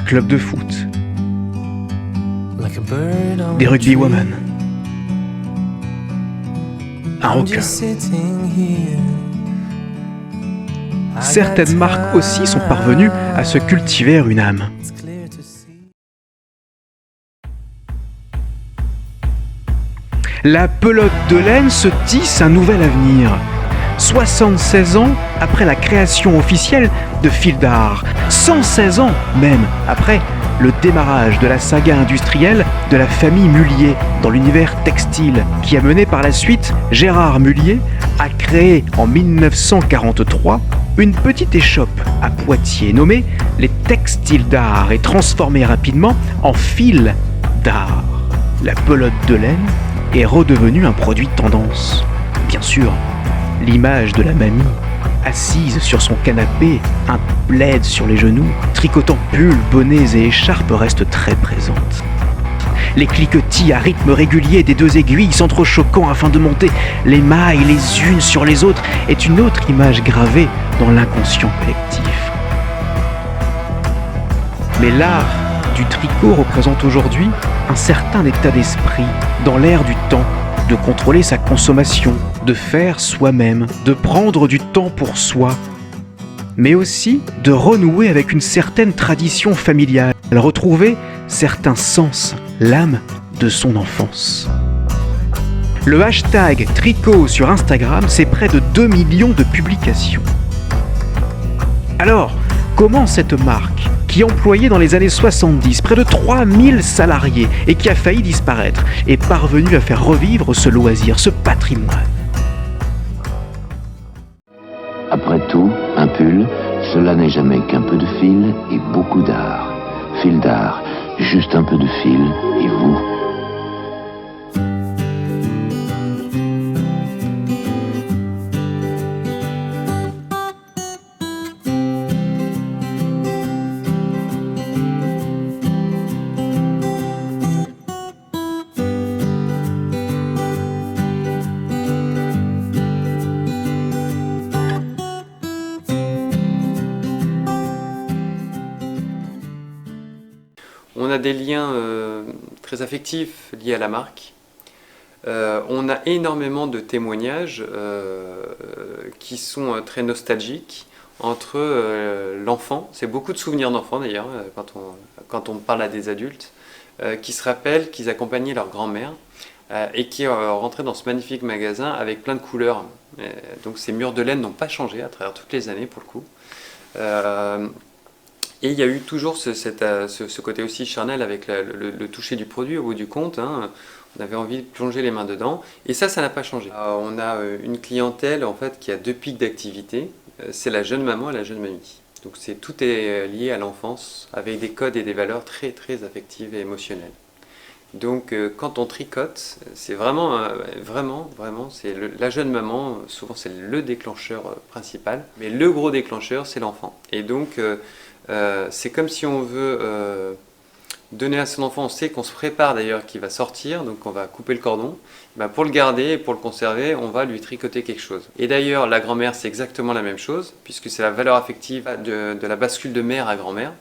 club de foot, des rugbywomen, un rocker. Certaines marques aussi sont parvenues à se cultiver une âme. La pelote de laine se tisse un nouvel avenir. 76 ans après la création officielle de Fil d'Art, 116 ans même après le démarrage de la saga industrielle de la famille Mullier dans l'univers textile, qui a mené par la suite Gérard Mullier à créer en 1943 une petite échoppe à Poitiers nommée les Textiles d'Art et transformée rapidement en Fil d'Art. La pelote de laine est redevenue un produit de tendance. Bien sûr, l'image de la mamie, assise sur son canapé, un plaid sur les genoux, tricotant pulls, bonnets et écharpes reste très présente. Les cliquetis à rythme régulier des deux aiguilles s'entrechoquant afin de monter les mailles les unes sur les autres est une autre image gravée dans l'inconscient collectif. Mais l'art du tricot représente aujourd'hui un certain état d'esprit dans l'ère du temps, de contrôler sa consommation, de faire soi-même, de prendre du temps pour soi, mais aussi de renouer avec une certaine tradition familiale, retrouver certains sens, l'âme de son enfance. Le hashtag tricot sur Instagram, c'est près de 2 millions de publications. Alors, comment cette marque, qui employait dans les années 70 près de 3000 salariés et qui a failli disparaître, est parvenue à faire revivre ce loisir, ce patrimoine? Après tout, un pull, cela n'est jamais qu'un peu de fil et beaucoup d'art. Fil d'art, juste un peu de fil et vous. On a des liens très affectifs liés à la marque. On a énormément de témoignages qui sont très nostalgiques entre l'enfant, c'est beaucoup de souvenirs d'enfants d'ailleurs, quand on parle à des adultes, qui se rappellent qu'ils accompagnaient leur grand-mère et qui rentraient dans ce magnifique magasin avec plein de couleurs. Donc ces murs de laine n'ont pas changé à travers toutes les années pour le coup. Et il y a eu toujours ce côté aussi charnel avec le toucher du produit au bout du compte. Hein. On avait envie de plonger les mains dedans. Et ça n'a pas changé. On a une clientèle en fait, qui a 2 pics d'activité. C'est la jeune maman et la jeune mamie. Donc tout est lié à l'enfance avec des codes et des valeurs très, très affectives et émotionnelles. Donc quand on tricote, c'est vraiment, c'est la jeune maman, souvent c'est le déclencheur principal. Mais le gros déclencheur, c'est l'enfant. Et donc... c'est comme si on veut donner à son enfant, on sait qu'on se prépare d'ailleurs qu'il va sortir, donc on va couper le cordon. Ben pour le garder et pour le conserver, on va lui tricoter quelque chose. Et d'ailleurs, la grand-mère, c'est exactement la même chose, puisque c'est la valeur affective de la bascule de mère à grand-mère,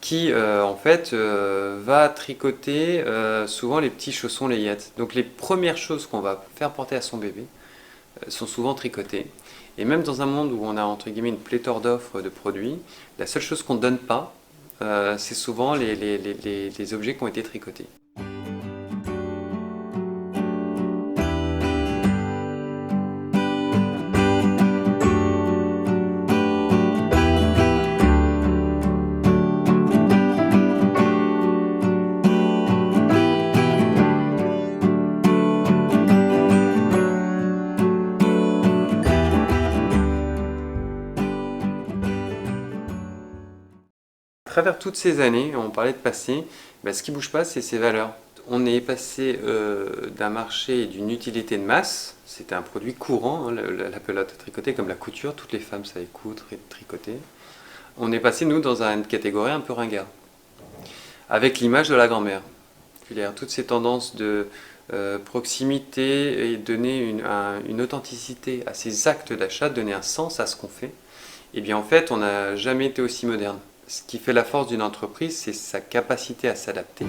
qui en fait va tricoter souvent les petits chaussons layettes. Donc les premières choses qu'on va faire porter à son bébé sont souvent tricotées. Et même dans un monde où on a entre guillemets une pléthore d'offres de produits, la seule chose qu'on ne donne pas, c'est souvent les objets qui ont été tricotés. À travers toutes ces années, on parlait de passé, ce qui ne bouge pas, c'est ces valeurs. On est passé d'un marché et d'une utilité de masse, c'était un produit courant, hein, la pelote tricotée, comme la couture, toutes les femmes savaient coudre et tricoter. On est passé, nous, dans une catégorie un peu ringard, avec l'image de la grand-mère. Toutes ces tendances de proximité et donner une authenticité à ces actes d'achat, donner un sens à ce qu'on fait, et bien en fait, on n'a jamais été aussi moderne. Ce qui fait la force d'une entreprise, c'est sa capacité à s'adapter.